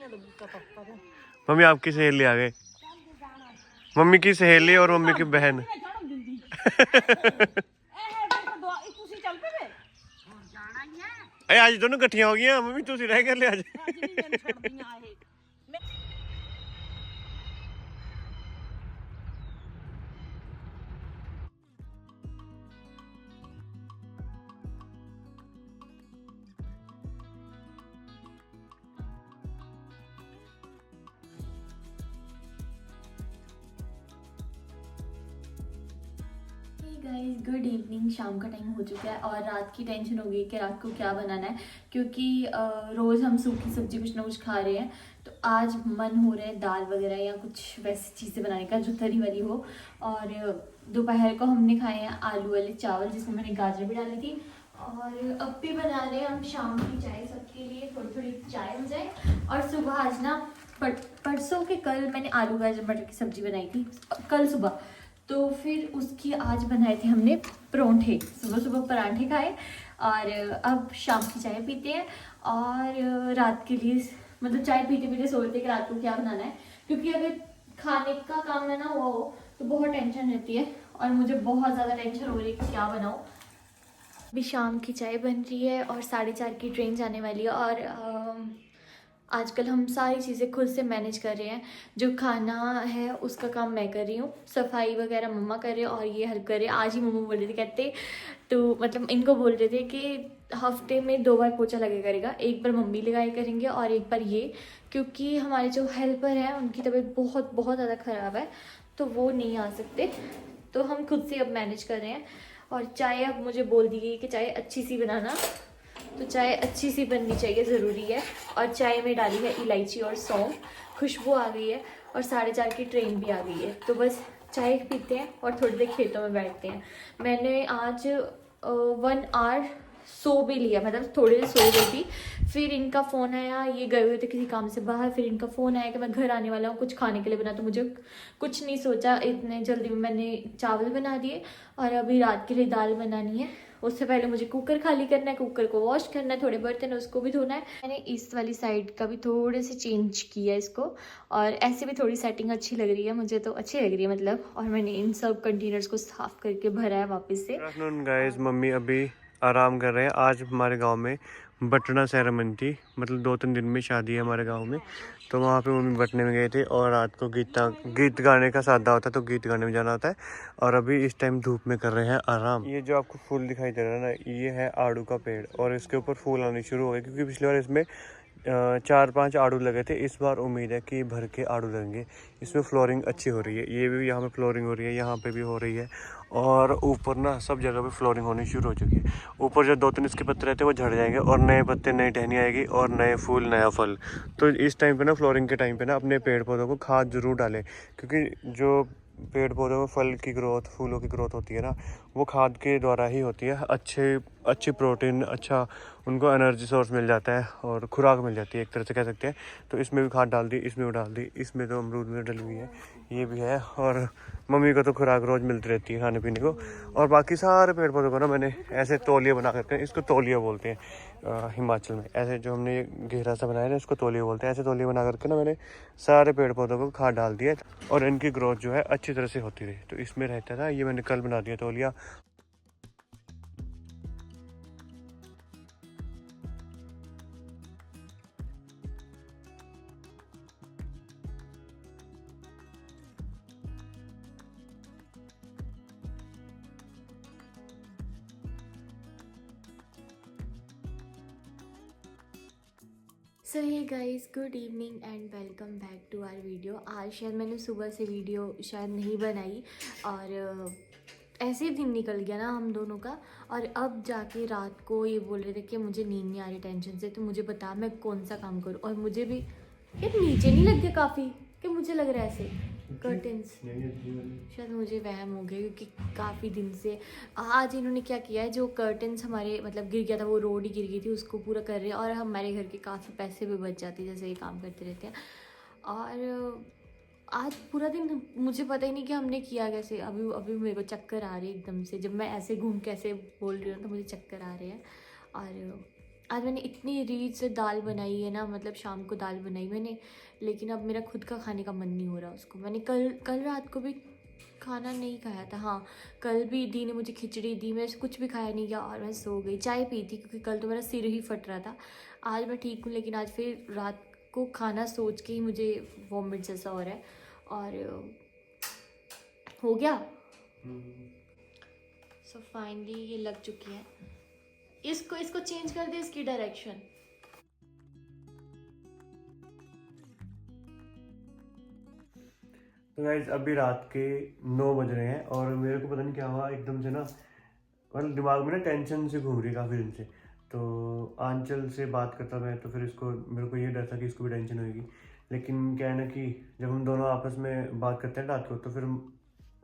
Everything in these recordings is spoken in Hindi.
मम्मी आपकी सहेली आ गई, मम्मी की सहेली और मम्मी की बहन। आज दोनों इकट्ठियां हो गई मम्मी, तुसी रह कर ले आज। Guys good evening. शाम का टाइम हो चुका है और रात की टेंशन हो गई कि रात को क्या बनाना है, क्योंकि रोज़ हम सूखी सब्जी कुछ ना कुछ खा रहे हैं। तो आज मन हो रहा है दाल वगैरह या कुछ वैसी चीज़ें बनाने का जो तरी वाली हो। और दोपहर को हमने खाए हैं आलू वाले चावल जिसमें मैंने गाजर भी डाली थी। और अब भी बना रहे हैं हम शाम की चाय सबके लिए, थोड़ी थोड़ी चाय हो जाए। और सुबह आज ना परसों के कल मैंने आलू गाजर मटर की सब्जी बनाई थी कल सुबह, तो फिर उसकी आज बनाए थे हमने परोंठे। सुबह सुबह पराठे खाए और अब शाम की चाय पीते हैं। और रात के लिए मतलब चाय पीते पीते सोचते हैं कि रात को क्या बनाना है, क्योंकि अगर खाने का काम ना हुआ हो तो बहुत टेंशन रहती है और मुझे बहुत ज़्यादा टेंशन हो रही है कि क्या बनाऊँ। अभी शाम की चाय बन रही है और 4:30 की ट्रेन जाने वाली है। और आजकल हम सारी चीज़ें खुद से मैनेज कर रहे हैं। जो खाना है उसका काम मैं कर रही हूँ, सफाई वगैरह मम्मा कर रहे हैं और ये हेल्प कर रहे हैं। आज ही मम्मा बोल रहे थे, कहते तो मतलब इनको बोल रहे थे कि हफ्ते में 2 बार पोछा लगे करेगा, एक बार मम्मी लगाए करेंगे और एक बार ये, क्योंकि हमारे जो हेल्पर हैं उनकी तबीयत बहुत बहुत ज़्यादा ख़राब है तो वो नहीं आ सकते, तो हम खुद से अब मैनेज कर रहे हैं। और चाय अब मुझे बोल दी गई कि चाय अच्छी सी बनाना, तो चाय अच्छी सी बननी चाहिए, ज़रूरी है। और चाय में डाली है इलायची और सौंफ, खुशबू आ गई है और 4:30 की ट्रेन भी आ गई है। तो बस चाय पीते हैं और थोड़ी देर खेतों में बैठते हैं। मैंने आज 1 आवर सो भी लिया, मतलब थोड़ी देर सो गई थी। फिर इनका फ़ोन आया, ये गए हुए थे किसी काम से बाहर, फिर इनका फ़ोन आया कि मैं घर आने वाला हूँ, कुछ खाने के लिए बना। तो मुझे कुछ नहीं सोचा, इतने जल्दी में मैंने चावल बना दिए और अभी रात के लिए दाल बनानी है। उससे पहले मुझे कुकर खाली करना है, कुकर को वॉश करना है, थोड़े बर्तन उसको भी धोना है। मैंने इस वाली साइड का भी थोड़े से चेंज किया इसको, और ऐसे भी थोड़ी सेटिंग अच्छी लग रही है, मुझे तो अच्छी लग रही है मतलब। और मैंने इन सब कंटेनर्स को साफ करके भरा है वापस से। गुड आफ्टरनून गाइस, मम्मी अभी आराम कर रहे हैं। आज हमारे गांव में बटना सेरेमनी थी, मतलब 2-3 दिन में शादी है हमारे गांव में, तो वहाँ पे मम्मी बटने में गए थे। और रात को गीत गाने का सादा होता है तो गीत गाने में जाना होता है। और अभी इस टाइम धूप में कर रहे हैं आराम। ये जो आपको फूल दिखाई दे रहा है ना, ये है आड़ू का पेड़ और इसके ऊपर फूल आने शुरू हो गए, क्योंकि पिछली बार इसमें 4-5 आड़ू लगे थे। इस बार उम्मीद है कि भर के आड़ू लगेंगे। इसमें फ्लोरिंग अच्छी हो रही है, ये भी यहाँ पे फ्लोरिंग हो रही है, यहाँ पे भी हो रही है। और ऊपर ना सब जगह पे फ्लोरिंग होनी शुरू हो चुकी है। ऊपर जो 2-3 इसके पत्ते रहते हैं वो झड़ जाएंगे और नए पत्ते, नई टहनी आएगी और नए फूल, नया फल। तो इस टाइम पे ना, फ्लोरिंग के टाइम पे ना, अपने पेड़ पौधों को खाद जरूर डालें, क्योंकि जो पेड़ पौधों में फल की ग्रोथ, फूलों की ग्रोथ होती है ना, वो खाद के द्वारा ही होती है। अच्छी प्रोटीन, अच्छा उनको एनर्जी सोर्स मिल जाता है और खुराक मिल जाती है, एक तरह से कह सकते हैं। तो इसमें भी खाद डाल दी, इसमें भी डाल दी, इसमें तो अमरूद में डली हुई है, ये भी है। और मम्मी को तो खुराक रोज़ मिलती रहती है खाने पीने को। और बाकी सारे पेड़ पौधों को ना मैंने ऐसे तौलिया बना करके, इसको तौलिया बोलते हैं हिमाचल में, ऐसे जो हमने ये घेरा सा बनाया है इसको तौलिया बोलते हैं। ऐसे तौलिया बना करके ना मैंने सारे पेड़ पौधों को खाद डाल दिया और इनकी ग्रोथ जो है अच्छी तरह से होती रही। तो इसमें रहता था, ये मैंने कल बना दिया तौलिया। So hey guys, good evening and welcome back to our video. आज शायद मैंने सुबह से वीडियो शायद नहीं बनाई और ऐसे ही दिन निकल गया ना हम दोनों का। और अब जाके रात को ये बोल रहे थे कि मुझे नींद नहीं आ रही टेंशन से, तो मुझे बता मैं कौन सा काम करूँ। और मुझे भी यार नीचे नहीं लग गया काफ़ी, कि मुझे लग रहा है ऐसे कर्टन्स, शायद मुझे वहम हो गया क्योंकि काफ़ी दिन से। आज इन्होंने क्या किया है, जो कर्टन्स हमारे मतलब गिर गया था, वो रोड ही गिर गई थी, उसको पूरा कर रहे हैं। और हमारे घर के काफ़ी पैसे भी बच जाते हैं जैसे ये काम करते रहते हैं। और आज पूरा दिन मुझे पता ही नहीं कि हमने किया कैसे। अभी अभी मेरे को चक्कर आ रहे हैं एकदम से, जब मैं ऐसे घूम के ऐसे बोल रही हूँ तो मुझे चक्कर आ रहे हैं। और आज मैंने इतनी रीत से दाल बनाई है ना, मतलब शाम को दाल बनाई मैंने, लेकिन अब मेरा खुद का खाने का मन नहीं हो रहा उसको। मैंने कल रात को भी खाना नहीं खाया था। हाँ, कल भी दी ने मुझे खिचड़ी दी, मैं कुछ भी खाया नहीं गया और मैं सो गई। चाय पी थी क्योंकि कल तो मेरा सिर ही फट रहा था। आज मैं ठीक हूँ, लेकिन आज फिर रात को खाना सोच के ही मुझे वॉमिट जैसा हो रहा है। और हो गया। सो फाइनली ये लग चुकी है। इसको चेंज कर दे, इसकी डायरेक्शन। तो गाइस अभी रात के 9 बज रहे हैं और मेरे को पता नहीं क्या हुआ, एकदम से ना मतलब दिमाग में ना टेंशन से घूम रही काफ़ी दिन से। तो आंचल से बात करता मैं तो फिर इसको, मेरे को ये डर था कि इसको भी टेंशन होगी। लेकिन क्या है ना कि जब हम दोनों आपस में बात करते हैं रात को, तो फिर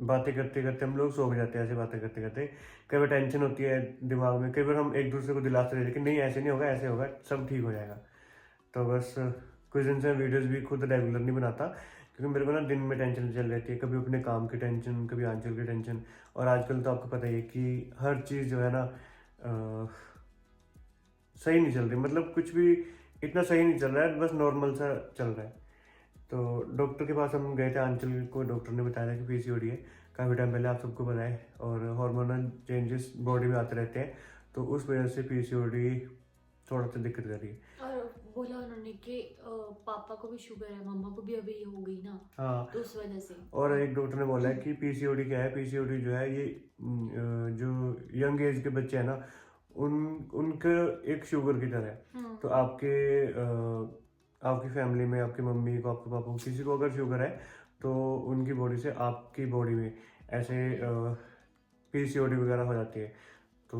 बातें करते करते हम लोग सो जाते हैं। ऐसे बातें करते करते कई बार टेंशन होती है दिमाग में, कई बार हम एक दूसरे को दिलाते रहते कि नहीं ऐसे नहीं होगा, ऐसे होगा, सब ठीक हो जाएगा। तो बस कुछ दिन से वीडियोस भी खुद रेगुलर नहीं बनाता, क्योंकि मेरे को ना दिन में टेंशन चल रहती है, कभी अपने काम की टेंशन, कभी आंचल की टेंशन। और आजकल तो आपको पता ही है कि हर चीज़ जो है ना सही नहीं चल रही, मतलब कुछ भी इतना सही नहीं चल रहा है, बस नॉर्मल सा चल रहा है। तो डॉक्टर के पास हम गए थे, आंचल को डॉक्टर ने बताया था कि पीसीओडी है। काफ़ी टाइम पहले आप सबको पता है, और हार्मोनल चेंजेस बॉडी में आते रहते हैं, तो उस वजह से पीसीओडी थोड़ा सा दिक्कत कर रही है। और बोला उन्होंने कि पापा को भी शुगर है, मम्मा को भी अभी हो गई ना, हाँ, तो उस वजह से। और एक डॉक्टर ने बोला है कि पीसीओडी क्या है, पीसीओडी जो है ये जो यंग एज के बच्चे हैं ना, उनके एक शुगर की तरह है। तो आपकी फैमिली में आपकी मम्मी को, आपके पापा को, किसी को अगर शुगर है तो उनकी बॉडी से आपकी बॉडी में ऐसे पीसीओडी वगैरह हो जाती है। तो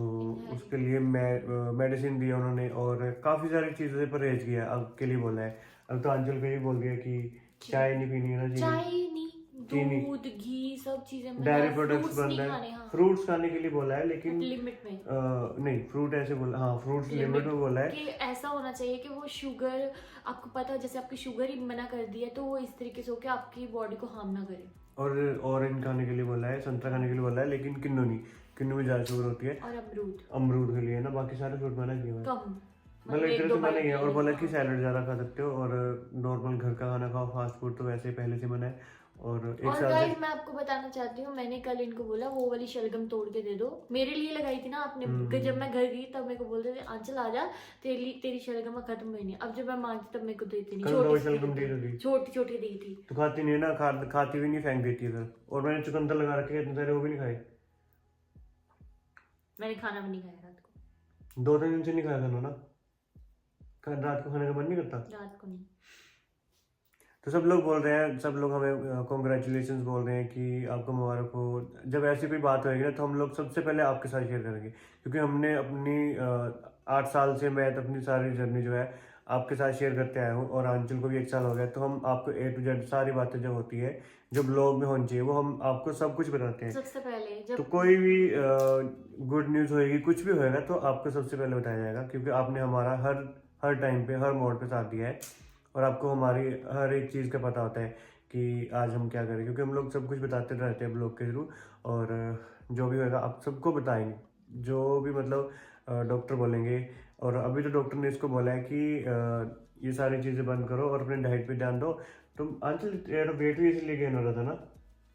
उसके लिए मेडिसिन दी है उन्होंने, और काफ़ी सारी चीज़ों से परहेज किया है। अब के लिए बोला है, अब तो आंचल को ही बोल दिया कि चाय नहीं पीनी है ना, चाय नहीं, चीनी, दूध घी सब चीजें डायरी प्रोडक्ट्स फ्रूट्स बंद नहीं है। खाने। हाँ, फ्रूट्स खाने के लिए बोला है, लेकिन लिमिट में। नहीं, फ्रूट ऐसे बोला, हाँ फ्रूट्स लिमिट में बोला है। कि ऐसा होना चाहिए कि वो शुगर, आपको पता है जैसे आपकी शुगर ही मना कर दी है, तो वो इस तरीके से हो कि आपकी बॉडी को हार्म ना करे। और ऑरेंज खाने के लिए बोला है, संतरा खाने के लिए बोला है, लेकिन किन्नू नहीं, किन्नू में ज़्यादा शुगर होती है। और अमरूद, अमरूद के लिए ना, बाकी सारे फ्रूट मना किए हुए हैं। कम, मतलब एक तरह से मना ही है। और बोला कि हाँ। सैलड ज़्यादा खा सकते हो, और नॉर्मल घर का खाना खाओ, फास्ट फूड तो वैसे ही पहले से मना है। और एक और साल गाइस से मैं आपको बताना चाहती हूँ, मैंने कल इनको बोला वो वाली शलगम तोड़ के दे दो, मेरे लिए लगाई थी ना आपने। जब मैं घर गई तब मेरे को बोलते थे आंचल आ जा, तेरी शलगम खत्म हुई नहीं। अब जब मैं मांगती तब मेरे को देती नहीं, छोटी छोटी दी थी। तो खाती नहीं है ना, खाती भी नहीं, फेंक देती है फिर। और मैंने चुकंदर लगा रखे इतने सारे, वो भी नहीं खाए। मैंने खाना भी नहीं खाया रात को, 2-3 दिन से नहीं खाया खाना ना, रात को खाने का मन नहीं करता। रात को नहीं। तो सब लोग बोल रहे हैं, सब लोग हमें कॉन्ग्रेचुलेशन बोल रहे हैं कि आपको मुबारक हो। जब ऐसी कोई बात होगी ना, तो हम लोग सबसे पहले आपके साथ शेयर करेंगे, क्योंकि हमने अपनी 8 साल से मैं तो अपनी सारी जर्नी जो है आपके साथ शेयर करते आया हूँ, और आंचल को भी 1 साल हो गया। तो हम आपको A to Z सारी बातें जो होती है, जो ब्लॉग में होनी चाहिए, वो हम आपको सब कुछ बताते हैं। सबसे पहले तो जब कोई भी गुड न्यूज़ होएगी, कुछ भी होएगा, तो आपको सबसे पहले बताया जाएगा, क्योंकि आपने हमारा हर टाइम पे, हर मोड पे साथ दिया है, और आपको हमारी हर एक चीज़ का पता होता है कि आज हम क्या करें, क्योंकि हम लोग सब कुछ बताते रहते हैं ब्लॉग के थ्रू। और जो भी होगा आप सबको बताएंगे, जो भी मतलब डॉक्टर बोलेंगे। और अभी तो डॉक्टर ने इसको बोला है कि ये सारी चीज़ें बंद करो और अपने डाइट पे ध्यान दो। तो आंचल तेरा वेट भी इसलिए गेन हो रहा था ना,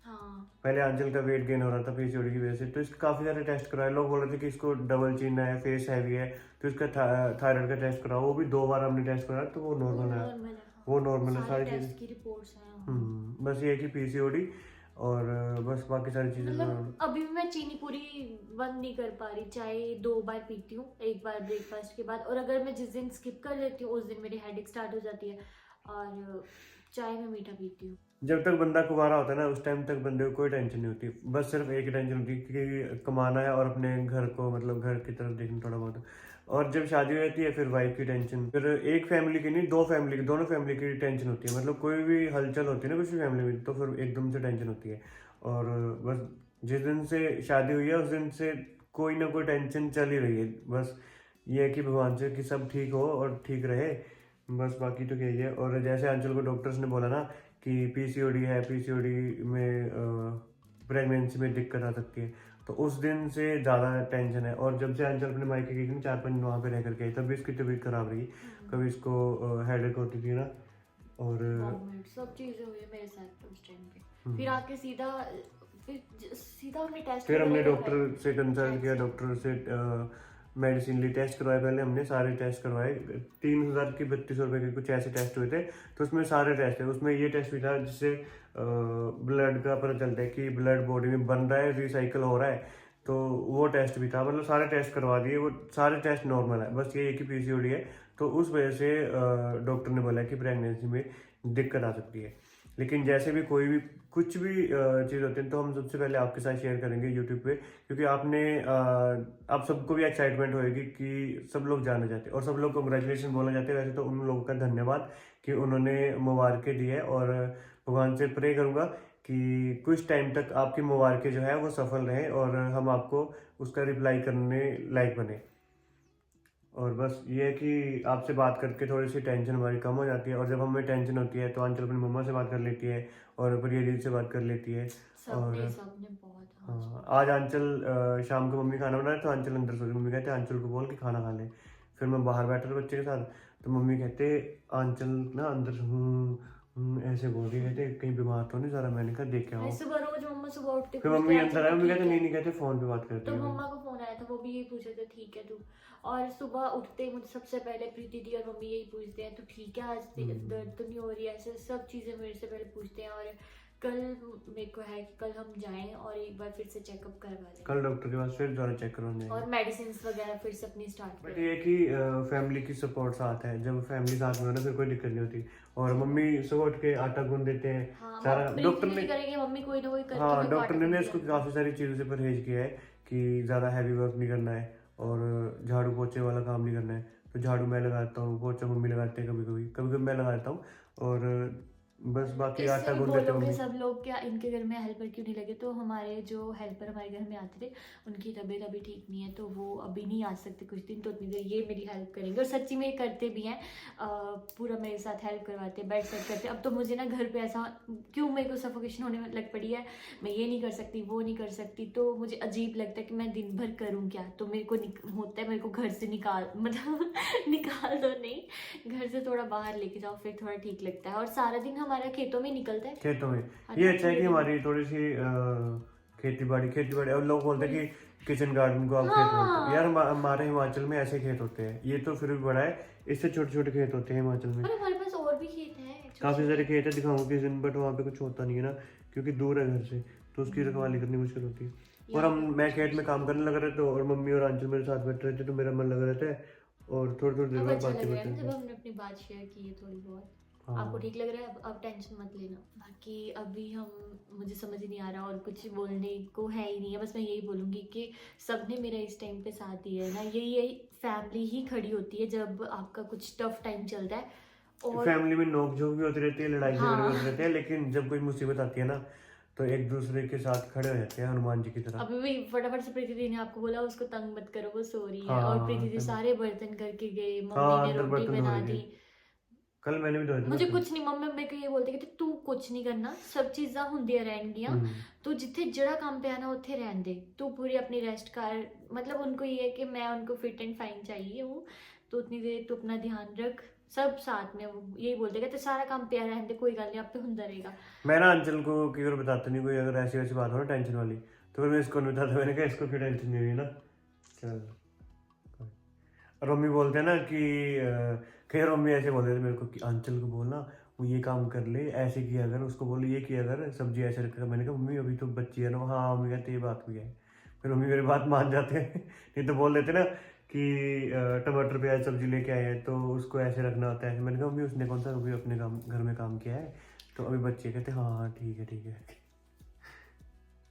हाँ, पहले आंचल का वेट गेन हो रहा था पीसीओडी की वजह से। तो इसके काफ़ी सारे टेस्ट कराए, लोग बोल रहे थे कि इसको डबल चिन है, फेस हैवी है, तो इसका थायराइड का टेस्ट कराओ। वो भी 2 बार हमने टेस्ट कराया, तो वो नॉर्मल है, वो नॉर्मल है, सारी टेस्ट चीज़ें। की रिपोर्ट्स हैं। बस ये है कि पीसीओडी, और बस बाकी सारी चीज़ें मतलब अभी भी मैं चीनी पूरी बंद नहीं कर पा रही। चाय 2 बार पीती हूँ, एक बार ब्रेकफास्ट के बाद, और अगर मैं जिस दिन स्किप कर लेती हूँ उस दिन मेरी हेडेक स्टार्ट हो जाती है। और चाय में मीठा पीती हूँ। जब तक बंदा कुंवारा होता है ना, उस टाइम तक बंदे को कोई टेंशन नहीं होती, बस सिर्फ एक ही टेंशन होती है कि कमाना है और अपने घर को, मतलब घर की तरफ देखना थोड़ा बहुत। और जब शादी हो जाती है, फिर वाइफ की टेंशन, फिर एक फैमिली की नहीं, 2 फैमिली की, दोनों फैमिली की टेंशन होती है। मतलब कोई भी हलचल होती है ना कुछ भी फैमिली में, तो फिर एकदम से टेंशन होती है। और बस जिस दिन से शादी हुई है उस दिन से कोई ना कोई टेंशन चल ही रही है। बस ये है कि भगवान से कि सब ठीक हो और ठीक रहे, बस बाकी तो यही है। और जैसे आंचल को डॉक्टर्स ने बोला ना कि पीसीओडी है, पीसीओडी में प्रेगनेंसी में दिक्कत आ सकती है, तो तो उस दिन से ज़्यादा टेंशन है। और जब से अंचल अपने मायके गई थी ना 4-5 दिन वहाँ पे रह करके आई, तब भी इसकी तबीयत खराब रही। कभी इसको हेडेक होती थी ना, और वॉमिट सब चीजें हुई मेरे साथ उस टाइम पे। फिर आके सीधा हमने टेस्ट फिर हमने डॉक्टर से कंसल्ट किया, डॉक्टर से मेडिसिन ली, टेस्ट करवाए। पहले हमने सारे टेस्ट करवाए, 3,000 की 3200 रुपये के कुछ ऐसे टेस्ट हुए थे। तो उसमें सारे टेस्ट है, उसमें ये टेस्ट भी था जिससे ब्लड का पता चलता है कि ब्लड बॉडी में बन रहा है, रिसाइकल हो रहा है, तो वो टेस्ट भी था। मतलब सारे टेस्ट करवा दिए, वो सारे टेस्ट नॉर्मल है, बस ये एक ही पीसीओडी है। तो उस वजह से डॉक्टर ने बोला कि प्रेगनेंसी में दिक्कत आ सकती है। लेकिन जैसे भी कोई भी कुछ भी चीज़ होती है तो हम सबसे पहले आपके साथ शेयर करेंगे यूट्यूब पे, क्योंकि आपने आप सबको भी एक्साइटमेंट होएगी कि सब लोग जानना चाहते हैं और सब लोग कंग्रेचुलेशन बोलना चाहते हैं। वैसे तो उन लोगों का धन्यवाद कि उन्होंने मुबारकें दी है, और भगवान से प्रे करूँगा कि कुछ टाइम तक आपकी मुबारकें जो है वो सफल रहें और हम आपको उसका रिप्लाई करने लायक बने। और बस ये है कि आपसे बात करके थोड़ी सी टेंशन हमारी कम हो जाती है। और जब हमें टेंशन होती है तो अंचल अपनी मम्मा से बात कर लेती है और प्रिया दीदी से बात कर लेती है। और सबने बहुत हाँ, आज अंचल शाम को मम्मी खाना बना रहे तो अंचल अंदर सो गई। मम्मी कहते अंचल को बोल कि खाना खा ले। फिर मैं बाहर बैठा था बच्चे के साथ, तो मम्मी कहते अंचल ना अंदर ऐसे बोल रही, कहते कहीं बीमार तो नहीं, जरा मैंने कहा देख के आओ। सुबह रोज मम्मा सुबह उठते फिर मम्मी अंदर आए, मम्मी कहते नहीं कहते फोन पे बात करते तो हैं। मम्मा को फोन आया था, वो भी यही पूछ रहे थे ठीक है तू। और सुबह उठते ही मुझे सबसे पहले प्रीति दी और मम्मी यही पूछते हैं तो ठीक है, आज दर्द तो नहीं हो रही है, ऐसे सब चीजें मेरे से पहले पूछते हैं। और कल मेरे को है कि कल हम जाएं और एक बार फिर से चेकअप करवा लें, कल डॉक्टर के पास फिर दोबारा चेक करवाने और मेडिसिन वगैरह फिर से अपनी स्टार्ट बट करें। ये कि फैमिली की सपोर्ट साथ है, जब फैमिली साथ में हो ना फिर कोई दिक्कत नहीं होती। और मम्मी सुबह उठ के आटा गूंद देते हैं, सारा डॉक्टर ने करेंगे, मम्मी कोई ना कोई करके हाँ मेरे को डॉक्टर आटा ने इसको काफी सारी चीजों से परहेज किया है कि ज्यादा हैवी वर्क नहीं करना है और झाड़ू पोछे वाला काम नहीं करना है। तो झाड़ू मैं लगाता हूँ, पोछा मम्मी लगाते हैं, कभी कभी मैं लगा देता हूँ। और बस बाकी आटा गूंद देते हैं मम्मी। सब लोग क्या इनके घर में हेल्पर क्यों नहीं लगे, तो हमारे जो हेल्पर हमारे घर में आते थे उनकी तबीयत अभी ठीक नहीं है, तो वो अभी नहीं आ सकते कुछ दिन, तो उतनी देर ये मेरी हेल्प करेंगे। और सच्ची में ये करते भी हैं, पूरा मेरे साथ हेल्प करवाते, बेड सेट करते। अब तो मुझे ना घर पे ऐसा क्यों मेरे को सफोकेशन होने लग पड़ी है, मैं ये नहीं कर सकती वो नहीं कर सकती, तो मुझे अजीब लगता है कि मैं दिन भर करूँ क्या। तो मेरे को होता है मेरे को घर से निकाल मतलब निकाल दो नहीं, घर से थोड़ा बाहर लेके जाओ, फिर थोड़ा ठीक लगता है। और सारा दिन हमारा खेतों में निकलता है, खेतों में ये अच्छा है कि हमारी थोड़ी सी खेती बाड़ी और लोग बोलते हैं कि किचन गार्डन को आप खेत बोलते हैं। यार हमारे हिमाचल में ऐसे खेत होते हैं, ये तो फिर भी बड़ा है, इससे छोटे छोटे खेत होते हैं हिमाचल में। और हमारे पास और भी खेत हैं, काफी सारे खेत है, दिखाऊंगा किस दिन, बट वहाँ पे कुछ होता नहीं है ना, क्योंकि दूर है घर से, तो उसकी रखवाली करनी मुश्किल होती है। और मैं खेत में काम करने लगा रहता हूँ और मम्मी और अंचल मेरे साथ बैठे रहते, तो मेरा मन लगा रहता है और थोड़ी थोड़ी देर बाद बातें करते हैं। जब हमने अपनी बात शेयर की है थोड़ी बहुत, आपको ठीक लग रहा है, अब टेंशन मत लेना। बाकी अभी मुझे समझ ही नहीं आ रहा और कुछ बोलने को है ही नहीं है, बस मैं यही बोलूँगी कि सबने मेरा इस टाइम पे साथ दिया है ना, यही फैमिली ही खड़ी होती है जब आपका कुछ टफ टाइम चलता है। और फैमिली में नोक झोंक भी होती रहती है, लड़ाई झगड़े होते रहते हैं, लेकिन जब कोई मुसीबत आती है ना तो एक दूसरे के साथ खड़े हो जाते हैं हनुमान जी की तरह। अभी भी फटाफट से प्रीति दी ने आपको बोला उसको तंग मत करो, वो सो रही है। और प्रीति दी सारे बर्तन करके गए, मम्मी ने रोटी बना दी, कल मैंने भी धोए थे। मुझे कुछ नहीं, मम्मी मेरे को ये बोलते कि तू कुछ नहीं करना, सब चीज़ां ਹੁੰਦੀਆਂ ਰਹਿਣਗੀਆਂ, तू जिथे जड़ा काम पे आना उत्थे रहन दे, तू पूरी अपनी रेस्ट कर। मतलब उनको ये है कि मैं उनको फिट एंड फाइन चाहिए हूँ, तो उतनी देर तू अपना ध्यान रख, सब साथ में यही बोलते कहते सारा काम पे रहन दे, कोई गल नहीं, आप पे ਹੁੰਦਾ रहेगा। मैं ना अंचल को कई बार बताता नहीं, कोई अगर ऐसी वैसी बात हो ना टेंशन वाली, तो फिर मैं इसको नहीं बताता, मैंने कहा इसको क्यों टेंशन नहीं हुई ना, चल। और मम्मी बोलते हैं ना कि कई मम्मी ऐसे बोलते थे मेरे को कि अंचल को बोलना वो ये काम कर ले, ऐसे किया अगर, उसको बोल ये किया अगर, सब्जी ऐसे रखा। मैंने कहा मम्मी अभी तो बच्ची है ना। हाँ मम्मी कहते ये बात भी है, फिर मम्मी मेरी बात मान जाते हैं नहीं तो बोल देते ना कि टमाटर प्याज सब्जी लेके आए हैं तो उसको ऐसे रखना होता है। मैंने कहा मम्मी उसने कौन सा कभी अपने काम घर में काम किया है, तो अभी बच्चे कहते हाँ हाँ ठीक है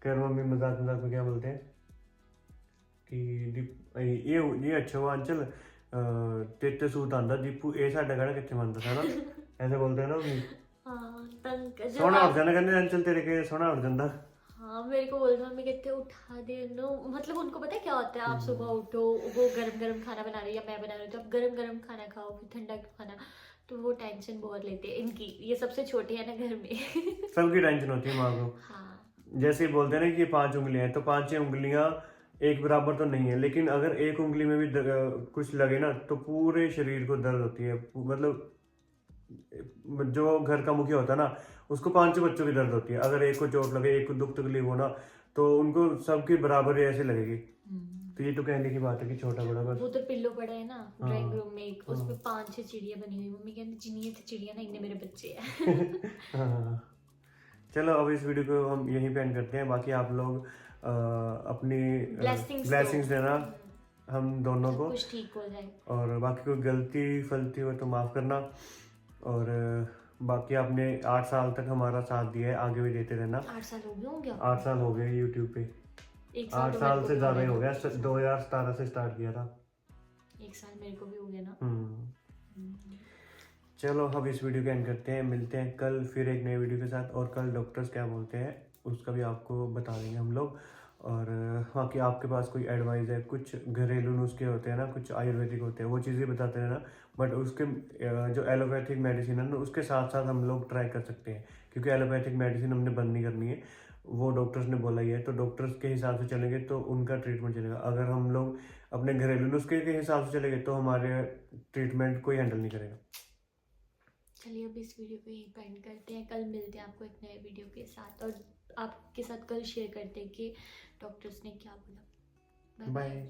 कर। मम्मी मजाक मजाक में क्या बोलते हैं कि ये अच्छा हुआ अंचल तेते सूट आंदा दीपू ये साडा गड़ा कितने मंदा था ना ऐसे बोलते हैं ना मम्मी। सोना उठ जाना कहते अंचल तेरे के सोना उठ जाता। हाँ मेरे को बोल मम्मी कहते उठा दे नो, मतलब उनको पता है क्या होता है, आप सुबह उठो वो गरम गरम खाना बना रही है या मैं बना रही हूँ, तो आप गरम गरम खाना खाओ फिर ठंडा खाना, तो वो टेंशन बहुत लेते हैं इनकी, ये सबसे छोटी है ना घर में सबकी टेंशन होती है माँ को। हाँ जैसे बोलते हैं ना कि ये 5 उंगलियां हैं, तो 5 उंगलियां एक बराबर तो नहीं है, लेकिन अगर एक उंगली में भी कुछ लगे ना तो पूरे शरीर को दर्द होती है। मतलब जो घर का मुखिया होता है ना, उसको 5 बच्चों की दर्द होती है। अगर एक को चोट लगे, एक को दुख तकलीफ हो ना, तो उनको सबकी बराबर ऐसे लगेगी। तो ये तो कहने की बात है कि छोटा बड़ा बस। वो तो पिल्लो पड़ा है ना हाँ, ड्राइंग रूम में एक, उस पे हाँ। 5-6 चिड़िया बनी हुई। मम्मी कहती जिन्नी थे चिड़िया ना इतने मेरे बच्चे हैं। हाँ। चलो अब इस वीडियो को हम यहीं पे एंड करते हैं। बाकी आप लोग अपनी ब्लेसिंग्स देना हम दोनों सब को, कुछ ठीक हो जाए। और बाकी कोई गलती फलती हो तो माफ़ करना। और बाकी आपने 8 साल तक हमारा साथ दिया है, आगे भी देते रहना। 8 साल हो गए होंगे 8 साल हो गए यूट्यूब पे। 1 साल 8 तो साल मेरे को से भी ज़्यादा ही हो हो गया गया। 2017 से स्टार्ट किया था। 1 साल मेरे को भी हो गया ना। चलो अब इस वीडियो को एंड करते हैं। मिलते हैं कल फिर एक नए वीडियो के साथ, और कल डॉक्टर्स क्या बोलते हैं उसका भी आपको बता देंगे हम लोग। और बाकी आपके पास कोई एडवाइस है, कुछ घरेलू नुस्खे होते हैं ना, कुछ आयुर्वेदिक होते हैं, वो चीज़ें बताते रहना। बट उसके जो एलोपैथिक मेडिसिन है ना, उसके साथ साथ हम लोग ट्राई कर सकते हैं, क्योंकि एलोपैथिक मेडिसिन हमने बंद नहीं करनी है, वो डॉक्टर्स ने बोला ही है। तो डॉक्टर्स के हिसाब से चलेंगे तो उनका ट्रीटमेंट चलेगा। अगर हम लोग अपने घरेलू नुस्खे के हिसाब से चलेंगे तो हमारे ट्रीटमेंट कोई हैंडल नहीं करेगा। चलिए अब इस वीडियो को यहीं एंड करते हैं। कल मिलते हैं आपको एक नए वीडियो के साथ, और आपके साथ कल शेयर करते हैं कि डॉक्टर्स ने क्या बोला। Bye bye. बाय।